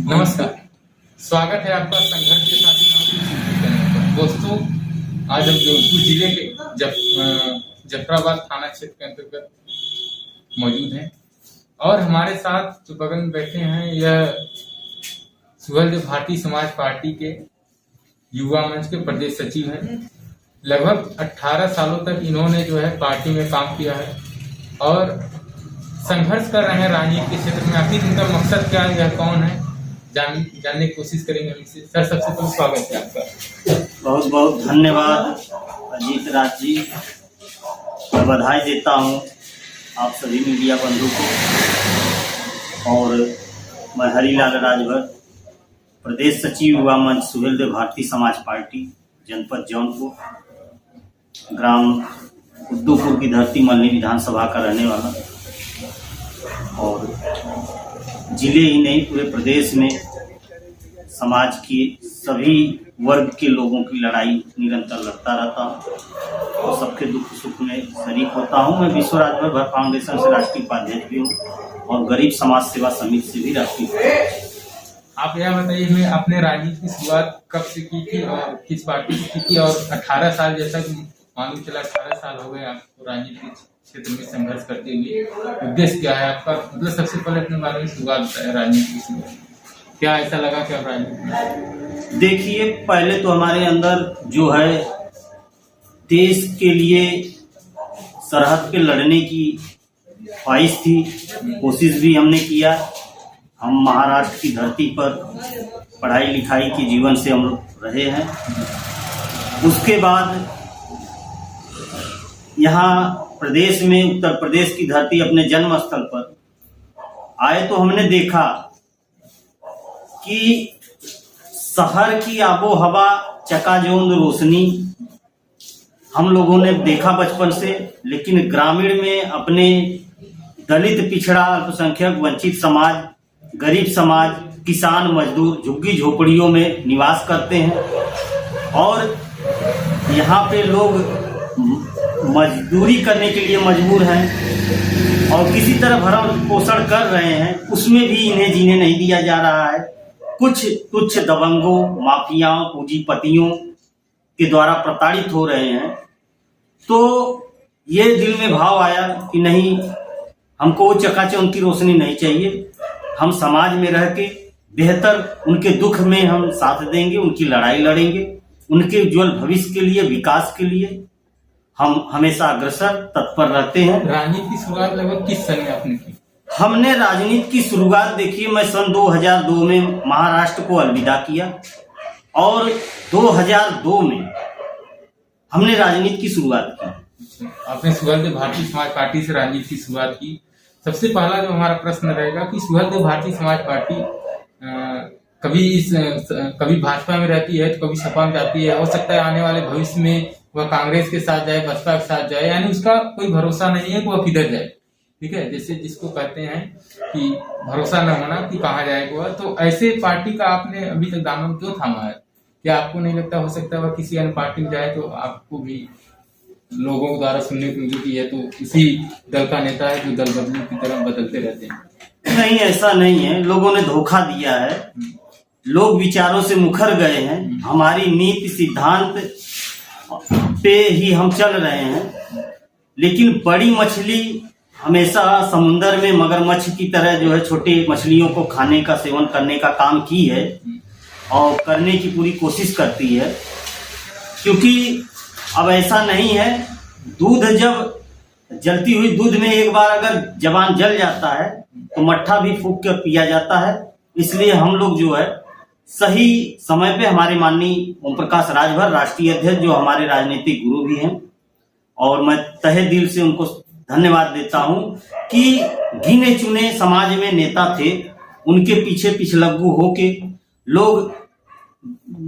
नमस्कार, स्वागत है आपका संघर्ष के साथ चैनल पर। दोस्तों, आज हम जौनपुर जिले के जफराबाद थाना क्षेत्र के अंतर्गत मौजूद हैं और हमारे साथ जो बगल में बैठे हैं यह सुहेलदेव भारतीय समाज पार्टी के युवा मंच के प्रदेश सचिव हैं। लगभग 18 सालों तक इन्होंने जो है पार्टी में काम किया है और संघर्ष कर रहे हैं राजनीति के क्षेत्र में। आखिर इनका मकसद क्या है, यह कौन है, जानने की कोशिश करेंगे हमसे। सर, सबसे पहले स्वागत है आपका। बहुत बहुत धन्यवाद अजीत राज जी। मैं बधाई देता हूं आप सभी मीडिया बंधु को। और मैं हरिलाल राजभर, प्रदेश सचिव युवा मंच सुहेलदेव भारतीय समाज पार्टी, जनपद जौनपुर, ग्राम उद्दूपुर की धरती मल्ली विधानसभा का रहने वाला और जिले ही नहीं पूरे प्रदेश में समाज की सभी वर्ग के लोगों की लड़ाई निरंतर लड़ता रहता हूँ और सबके दुख सुख में शरीक होता हूँ। मैं विश्व राजभर भर फाउंडेशन से राष्ट्रीय उपाध्यक्ष भी हूँ और गरीब समाज सेवा समिति से भी राष्ट्रीय उपाध्यक्ष। आप यह बताइए, मैं अपने राजनीति की शुरुआत कब से की थी और किस पार्टी से की थी, और 18 साल जैसा मालूम चला 18 साल हो गए आपको राजनीति क्षेत्र में संघर्ष करते हुए। उद्देश्य क्या है आपका? मतलब सबसे पहले अपने बारे में शुरुआत बताया राजनीति की शुरुआत। क्या ऐसा लगा कि आप राजनीति में? देखिए, पहले तो हमारे अंदर जो है देश के लिए सरहद पे लड़ने की ख्वाहिश थी, कोशिश भी हमने किया। हम महाराष्ट्र की धरती पर पढ़ाई लिखाई के जीवन से हम लोग रहे हैं। उसके बाद यहाँ प्रदेश में उत्तर प्रदेश की धरती अपने जन्म स्थल पर आए तो हमने देखा कि शहर की आबो हवा चकाचौंध रोशनी हम लोगों ने देखा बचपन से, लेकिन ग्रामीण में अपने दलित, पिछड़ा, अल्पसंख्यक, वंचित समाज, गरीब समाज, किसान, मजदूर झुग्गी झोपड़ियों में निवास करते हैं और यहाँ पे लोग मजदूरी करने के लिए मजबूर हैं और किसी तरह भरण पोषण कर रहे हैं, उसमें भी इन्हें जीने नहीं दिया जा रहा है। कुछ तुच्छ दबंगों, माफियाओं, पूंजीपतियों के द्वारा प्रताड़ित हो रहे हैं। तो ये दिल में भाव आया कि नहीं, हमको वो चकाचौंध की रोशनी नहीं चाहिए। हम समाज में रह के बेहतर उनके दुख में हम साथ देंगे, उनकी लड़ाई लड़ेंगे, उनके उज्जवल भविष्य के लिए, विकास के लिए हम हमेशा अग्रसर तत्पर रहते हैं। राजनीति की शुरुआत लगभग किस सन में आपने की? हमने राजनीति की शुरुआत, देखिए, मैं सन 2002 में महाराष्ट्र को अलविदा किया और 2002 में हमने राजनीति की शुरुआत की। आपने सुहेलदेव भारतीय समाज पार्टी से राजनीति की शुरुआत की। सबसे पहला जो हमारा प्रश्न रहेगा कि सुहेलदेव भारतीय समाज पार्टी कभी भाजपा में रहती है तो कभी सपा में जाती है। हो सकता है आने वाले भविष्य में वह कांग्रेस के साथ जाए, बसपा के साथ जाए, यानी उसका कोई भरोसा नहीं है कि वह किधर जाए। ठीक है, जैसे जिसको कहते हैं कि भरोसा न होना कि कहाँ जाएगा वह। तो ऐसे पार्टी का आपने अभी तक दामन क्यों थामा है? क्या आपको नहीं लगता हो सकता है वह किसी अन्य पार्टी में जाए तो आपको भी लोगों द्वारा सुनने को मिली कि यह तो इसी दल का नेता है जो दल बदलू की तरह बदलते रहते हैं? नहीं, ऐसा नहीं है। लोगों ने धोखा दिया है, लोग विचारों से मुखर गए हैं। हमारी नीति सिद्धांत पे ही हम चल रहे हैं, लेकिन बड़ी मछली हमेशा समुन्द्र में मगरमच्छ की तरह जो है छोटी मछलियों को खाने का, सेवन करने का काम की है और करने की पूरी कोशिश करती है। क्योंकि अब ऐसा नहीं है, दूध जब जलती हुई दूध में एक बार अगर जवान जल जाता है तो मट्ठा भी फूंक कर पिया जाता है। इसलिए हम लोग जो है सही समय पे, हमारे माननीय ओम प्रकाश राजभर राष्ट्रीय अध्यक्ष जो हमारे राजनीतिक गुरु भी हैं और मैं तहे दिल से उनको धन्यवाद देता हूं कि गिने चुने समाज में नेता थे, उनके पीछे पिछलग्गू होके लोग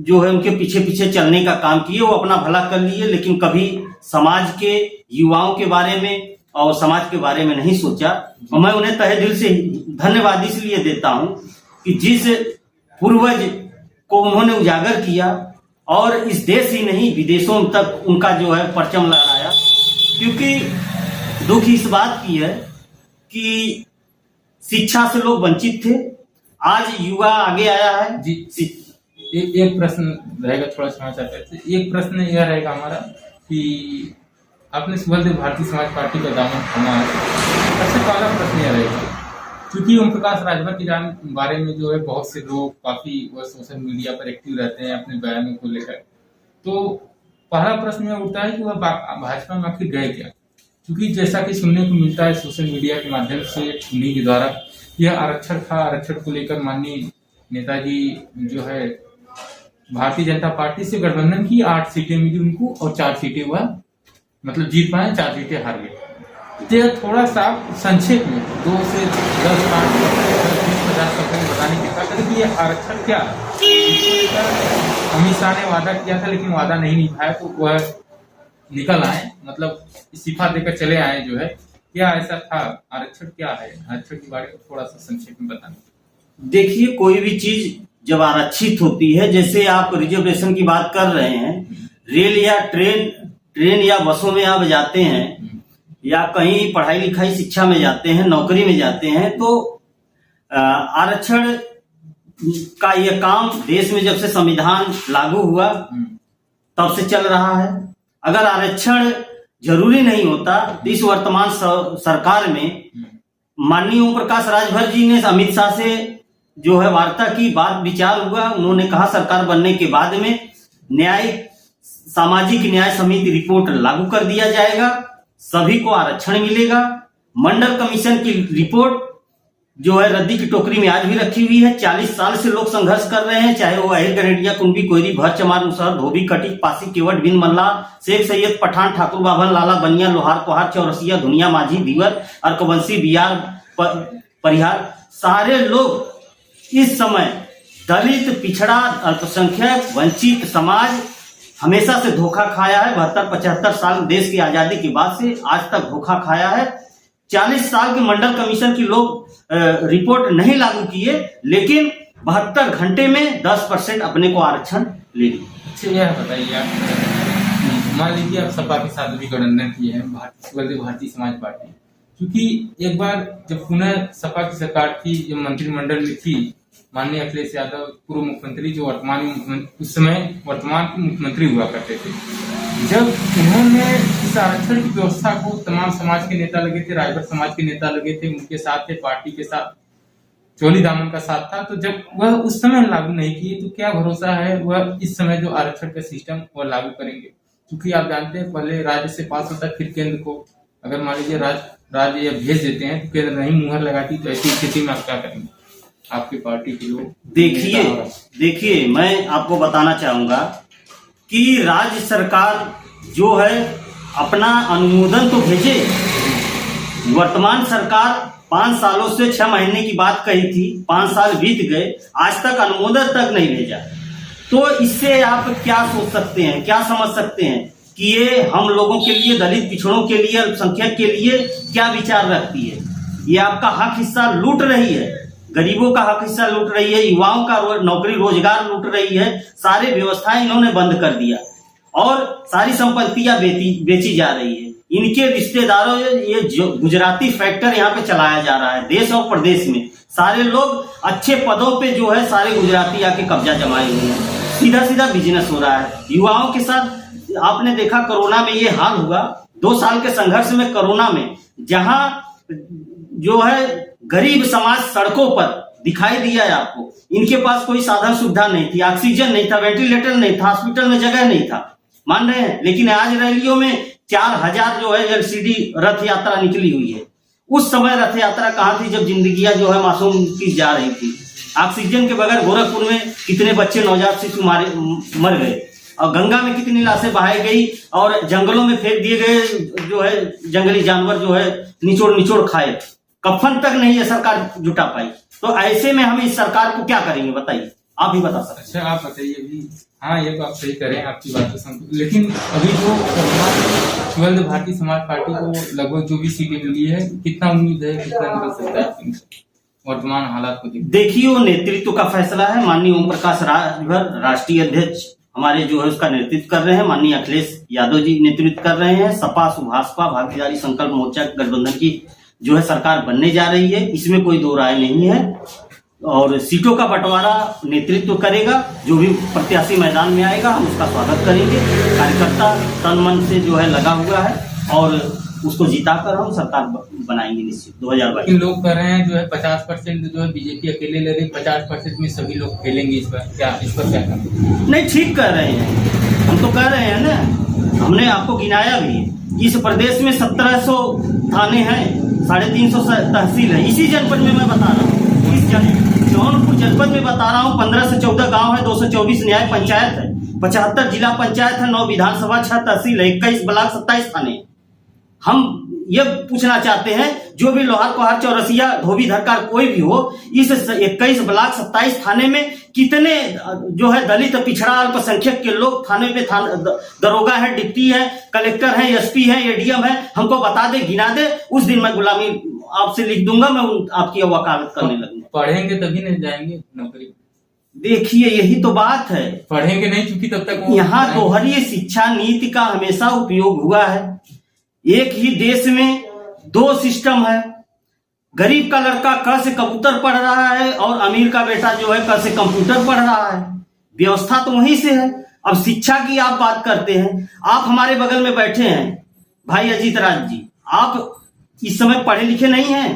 जो है उनके पीछे पीछे चलने का काम किए। वो अपना भला कर लिए, लेकिन कभी समाज के युवाओं के बारे में और समाज के बारे में नहीं सोचा। और मैं उन्हें तहे दिल से धन्यवाद इसलिए देता हूं कि जिस पूर्वज को उन्होंने उजागर किया और इस देश ही नहीं विदेशों तक उनका जो है परचम लहराया। क्योंकि दुख इस बात की है कि शिक्षा से लोग वंचित थे, आज युवा आगे आया है जी। एक प्रश्न रहेगा, थोड़ा समाचार करते। एक प्रश्न यह रहेगा हमारा कि आपने सुबह देव भारतीय समाज पार्टी का दामन थामा है। सबसे पहला प्रश्न यह रहेगा, क्योंकि ओम प्रकाश राजभर के बारे में जो है बहुत से लोग काफी वह सोशल मीडिया पर एक्टिव रहते हैं अपने बयानों को लेकर, तो पहला प्रश्न यह उठता है कि वह भाजपा में आखिर गए क्या? क्योंकि जैसा कि सुनने को मिलता है सोशल मीडिया के माध्यम से उन्हीं के द्वारा, यह आरक्षण था, आरक्षण को लेकर माननीय नेताजी जो है भारतीय जनता पार्टी से गठबंधन की 8 सीटें मिली उनको और 4 सीटें वह मतलब जीत पाए, 4 सीटें हार गए। तो थोड़ा सा संक्षेप में 2 से 10 50 शब्दों बताने की कृपा करें कि यह आरक्षण क्या है। अमित शाह ने वादा किया था लेकिन वादा नहीं निभाया, तो वह निकल आए, मतलब इस्तीफा देकर चले आए जो है। क्या ऐसा था? आरक्षण क्या है? आरक्षण के बारे में थोड़ा सा संक्षेप में बताना। देखिए, कोई भी चीज जब आरक्षित होती है, जैसे आप रिजर्वेशन की बात कर रहे हैं, रेल या ट्रेन या बसों में आप जाते हैं या कहीं पढ़ाई लिखाई शिक्षा में जाते हैं, नौकरी में जाते हैं, तो आरक्षण का यह काम देश में जब से संविधान लागू हुआ तब से चल रहा है। अगर आरक्षण जरूरी नहीं होता तो इस वर्तमान सरकार में माननीय ओम प्रकाश राजभर जी ने अमित शाह से जो है वार्ता की, बात विचार हुआ। उन्होंने कहा सरकार बनने के बाद में सामाजिक न्याय समिति रिपोर्ट लागू कर दिया जाएगा, सभी को आरक्षण मिलेगा। मंडल कमीशन की रिपोर्ट जो है रद्दी की टोकरी में आज भी रखी हुई है। 40 साल से लोग संघर्ष कर रहे हैं, चाहे वो अहिर गरेडिया, कुंभी, कोयरी, भर, चमार, मुसहर, धोबी, कटिक, पासी, केवट, बिन, मल्ला, शेख सैयद, पठान, ठाकुर, बाभन, लाला, बनिया, लोहार, कोहार, चौरसिया, धुनिया, माझी, दीवर, अर्कवंशी, बियार, परिहार, सारे लोग इस समय दलित, पिछड़ा, अल्पसंख्यक, वंचित समाज हमेशा से धोखा खाया है। 72-75 साल देश की आजादी के बाद से आज तक धोखा खाया है। 40 साल के मंडल कमीशन की लोग रिपोर्ट नहीं लागू किए, लेकिन 72 घंटे में 10% अपने को आरक्षण ले लिए। अच्छा, यह बताइए आप, मान लीजिए आप सपा के साथ भी गठबंधन किए हैं, भारतीय समाज पार्टी, क्योंकि एक बार जब पुनः सपा की सरकार थी, जब मंत्रिमंडल में थी, माननीय अखिलेश यादव पूर्व मुख्यमंत्री जो उस समय वर्तमान मुख्यमंत्री हुआ करते थे, जब उन्होंने इस आरक्षण की व्यवस्था को, तमाम समाज के नेता लगे थे, राजभर समाज के नेता लगे थे, उनके साथ थे, पार्टी के साथ चोली दामन का साथ था, तो जब वह उस समय लागू नहीं किए तो क्या भरोसा है वह इस समय जो आरक्षण का सिस्टम वह लागू करेंगे? क्योंकि आप जानते हैं पहले राज्य से पास होता है, फिर केंद्र को, अगर मान लीजिए राज्य यह भेज देते हैं तो केंद्र नहीं मुहर लगाती, तो ऐसी स्थिति में आप क्या करेंगे, आपकी पार्टी के लोग? देखिए, मैं आपको बताना चाहूंगा कि राज्य सरकार जो है अपना अनुमोदन तो भेजे। वर्तमान सरकार 5 सालों से 6 महीने की बात कही थी, 5 साल बीत गए, आज तक अनुमोदन तक नहीं भेजा। तो इससे आप क्या सोच सकते हैं, क्या समझ सकते हैं कि ये हम लोगों के लिए, दलित पिछड़ों के लिए, अल्पसंख्यक के लिए क्या विचार रखती है? ये आपका हक हिस्सा लूट रही है, गरीबों का हक हिस्सा लूट रही है, युवाओं का नौकरी रोजगार लूट रही है। सारे व्यवस्थाएं इन्होंने बंद कर दिया और सारी संपत्तियां बेची जा रही है। इनके रिश्तेदारों, ये जो गुजराती फैक्टर यहाँ पे चलाया जा रहा है देश और प्रदेश में। सारे लोग अच्छे पदों पे जो है सारे गुजराती आके कब्जा जमाए हुए हैं, सीधा सीधा बिजनेस हो रहा है। युवाओं के साथ आपने देखा कोरोना में ये हाल हुआ, 2 साल के संघर्ष में कोरोना में, जहां जो है गरीब समाज सड़कों पर दिखाई दिया है आपको। इनके पास कोई साधन सुविधा नहीं थी, ऑक्सीजन नहीं था, वेंटिलेटर नहीं था, हॉस्पिटल में जगह नहीं था, मान रहे हैं। लेकिन आज रैलियों में 4000 जो है एलसीडी रथ यात्रा निकली हुई है। उस समय रथ यात्रा कहाँ थी जब जिंदगियां जो है मासूम की जा रही थी। ऑक्सीजन के बगैर गोरखपुर में कितने बच्चे नवजात शिशु मर गए, और गंगा में कितनी लाशें बहाई गई, और जंगलों में फेंक दिए गए जो है जंगली जानवर जो है निचोड़ खाए, कफन तक नहीं है सरकार जुटा पाई। तो ऐसे में हम इस सरकार को क्या करेंगे बताइए, आप भी बता सकते। अच्छा, आप बताइए अभी। हाँ, ये तो आप सही करें, आपकी बात तो समझ, लेकिन अभी जो भारतीय समाज पार्टी को लगभग जो भी सीटें मिली है, कितना उम्मीद है, कितना निकल सकता है वर्तमान हालात को देखिए? वो नेतृत्व का फैसला है। माननीय ओम प्रकाश राजभर राष्ट्रीय अध्यक्ष हमारे जो है उसका नेतृत्व कर रहे हैं, माननीय अखिलेश यादव जी नेतृत्व कर रहे हैं। सपा सुभाषपा भागीदारी संकल्प मोर्चा गठबंधन की जो है सरकार बनने जा रही है, इसमें कोई दो राय नहीं है। और सीटों का बंटवारा नेतृत्व करेगा। जो भी प्रत्याशी मैदान में आएगा हम उसका स्वागत करेंगे। कार्यकर्ता तन मन से जो है लगा हुआ है और उसको जिताकर हम सरकार बनाएंगे निश्चित 2022। लोग कह रहे हैं जो है 50% जो है बीजेपी अकेले ले रही, 50% में सभी लोग खेलेंगे। इस पर क्या कहना? नहीं, ठीक कह रहे हैं, हम तो कह रहे हैं ना, हमने आपको गिनाया भी है। इस प्रदेश में 1700 थाने हैं, 350 तहसील है। इसी जनपद में मैं बता रहा हूँ, इस जौनपुर जनपद में बता रहा हूँ 15 से 14 गांव है, 224 न्याय पंचायत है, 75 जिला पंचायत है, 9 विधानसभा, 6 तहसील है, 21 ब्लॉक, 27 थाने। हम ये पूछना चाहते हैं जो भी लोहार कोहार चौरसिया धोबी धरकार कोई भी हो, इस 21 ब्लॉक 27 थाने में कितने जो है दलित पिछड़ा अल्पसंख्यक के लोग थाने पे दरोगा है, डिप्टी है, कलेक्टर है, एसपी है, एडीएम है, हमको बता दे, गिना दे। उस दिन मैं गुलामी आपसे लिख दूंगा, मैं आपकी वकालत करने लगूंगा। पढ़ेंगे तभी नहीं जाएंगे नौकरी। देखिए यही तो बात है, पढ़ेंगे नहीं क्योंकि तब तक यहाँ दोहरी शिक्षा नीति का हमेशा उपयोग हुआ है। एक ही देश में 2 सिस्टम है। गरीब का लड़का क से कबूतर पढ़ रहा है और अमीर का बेटा जो है क से कंप्यूटर पढ़ रहा है। व्यवस्था तो वहीं से है। अब शिक्षा की आप बात करते हैं, आप हमारे बगल में बैठे हैं भाई अजीत राज जी, आप इस समय पढ़े लिखे नहीं हैं।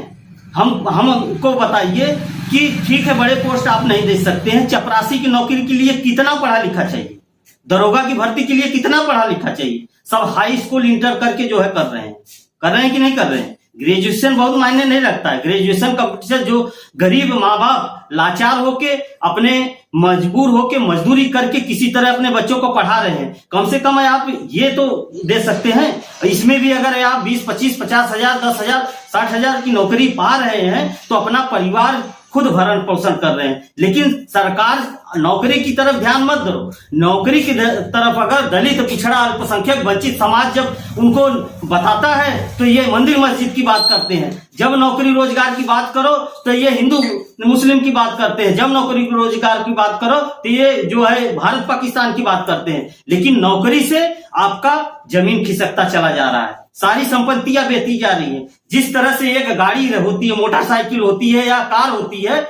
हमको बताइए कि ठीक है बड़े पोस्ट आप नहीं दे सकते हैं, चपरासी की नौकरी के लिए कितना पढ़ा लिखा चाहिए, दरोगा की भर्ती के लिए कितना पढ़ा लिखा चाहिए। सब हाई स्कूल इंटर करके जो है कर रहे हैं कि नहीं कर रहे हैं। ग्रेजुएशन बहुत मायने नहीं रखता है। ग्रेजुएशन कंपटीशन जो गरीब माँ बाप लाचार होके अपने मजबूर होके मजदूरी करके किसी तरह अपने बच्चों को पढ़ा रहे हैं, कम से कम आप ये तो दे सकते हैं। इसमें भी अगर आप 20, 25, 50 हजार, 10 हजार, 60 हजार की नौकरी पा रहे हैं तो अपना परिवार खुद भरण पोषण कर रहे हैं। लेकिन सरकार नौकरी की तरफ ध्यान मत दो। नौकरी की तरफ अगर दलित पिछड़ा अल्पसंख्यक वंचित समाज जब उनको बताता है तो ये मंदिर मस्जिद की बात करते हैं। जब नौकरी रोजगार की बात करो तो ये हिंदू मुस्लिम की बात करते हैं। जब नौकरी रोजगार की बात करो तो ये जो है भारत पाकिस्तान की बात करते हैं। लेकिन नौकरी से आपका जमीन खिसकता चला जा रहा है, सारी संपत्तियां बेची जा रही है। जिस तरह से एक गाड़ी होती है, मोटरसाइकिल होती है या कार होती है,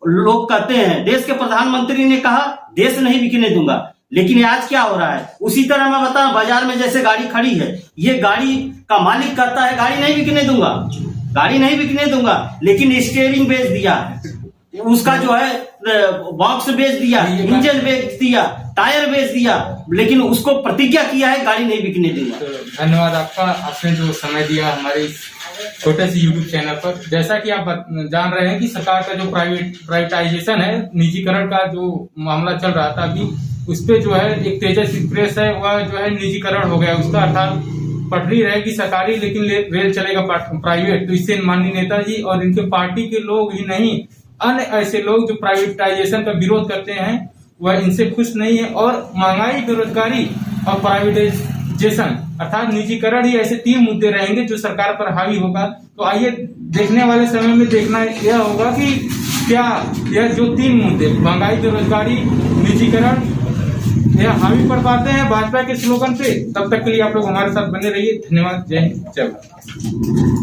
लोग कहते हैं, देश के प्रधानमंत्री ने कहा देश नहीं बिकने दूंगा, लेकिन आज क्या हो रहा है उसी तरह मैं बताऊं। बाजार में जैसे गाड़ी खड़ी है, ये गाड़ी का मालिक कहता है गाड़ी नहीं बिकने दूंगा, गाड़ी नहीं बिकने दूंगा, लेकिन स्टीयरिंग बेच दिया, उसका जो है बॉक्स बेच दिया, इंजन बेच दिया, टायर बेच दिया, लेकिन उसको प्रतिज्ञा किया है गाड़ी नहीं बिकने देगा। तो धन्यवाद आपका, आपने जो समय दिया हमारे छोटे से यूट्यूब चैनल पर। जैसा कि आप जान रहे हैं कि सरकार का जो प्राइवेटाइजेशन है, निजीकरण का जो मामला चल रहा था अभी, उस पे जो है एक तेजस एक्सप्रेस है वह जो है निजीकरण हो गया उसका, अर्थात पटरी रहेगी सरकारी लेकिन रेल चलेगा प्राइवेट। तो इससे माननीय नेताजी और इनके पार्टी के लोग ही नहीं, अन्य ऐसे लोग जो प्राइवेटाइजेशन का विरोध करते हैं वह इनसे खुश नहीं है। और महंगाई, बेरोजगारी और प्राइवेटाइजेशन अर्थात निजीकरण ही ऐसे 3 मुद्दे रहेंगे जो सरकार पर हावी होगा। तो आइए देखने वाले समय में देखना यह होगा कि क्या यह जो 3 मुद्दे महंगाई, बेरोजगारी, निजीकरण यह हावी पड़ पाते हैं भाजपा के स्लोगन पे। तब तक के लिए आप लोग हमारे साथ बने रहिए। धन्यवाद। जय हिंद, जय भारत।